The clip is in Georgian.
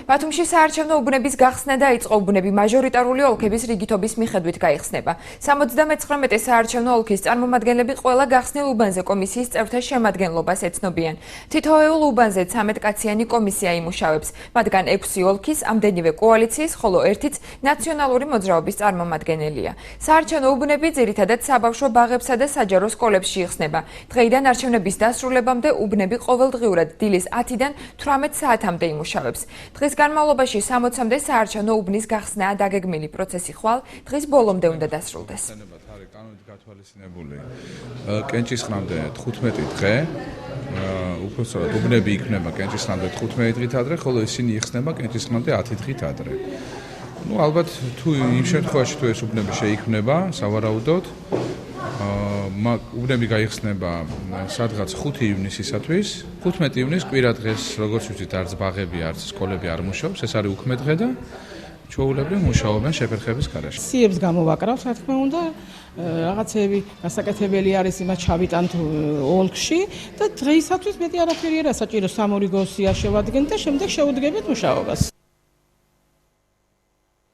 ბათუმში საარჩევნო უბნების გახსნა დაიწყო. უბნები მაჟორიტარული ოლქების რიგითობის მიხედვით გაიხსნება. 79 საარჩევნო ოლქის წარმომადგენლები ყველა გახსნილ უბანზე კომისიის წევრთა შემადგენლობას ეცნობიან. თითოეულ უბანზე 13 კაციანი კომისია იმუშავებს. მათგან 6 ოლქის, ამდენივე კოალიციის, ხოლო ერთიც ნაციონალური მოძრაობის წარმომადგენელია. საარჩევნო უბნები ძირითადად საბავშვო ბაღებსა და საჯარო სკოლებში იხსნება. დღეიდან არჩევნების დასრულებამდე უბნები ყოველდღიურად დილის 10-დან 18 საათამდე იმუშავებს. დღის განმავლობაში 60-მდე საარჩევნო უბნის გახსნაა დაგეგმილი. პროცესი ხვალ დღის ბოლომდე უნდა დასრულდეს. კანონით გათვალისწინებული კენჭისყრამდე 15 დღე, უпростоრად უბნები იქნება კენჭისყრამდე 15 დღით ადრე, ხოლო ისინი იხსნება კენჭისყრამდე 10 დღით ადრე. ალბათ თუ იმ შემთხვევაში თუ ეს უბნები შეიქმნება, სავარაუდოდ უბნები გაიხსნება სადღაც 5 ივნისისათვის. 15 ივნის კვირა დღეს, როგორც ვიცით, არც ბაღები, არც სკოლები არ მუშაობს, ეს არის უქმე დღე და ჩვეულებრივ მუშაობენ შეფერხების გარეშე. სიებს გამოვაკრავთ, რა თქმა უნდა, რაღაცები გასაკეთებელი არის იმას ჩავიტანთ ოლქში და დღეისათვის მეტი არაფერი არა საჭირო 3 ორი გოსია შევადგენთ და შემდეგ შევუდგებით მუშაობას.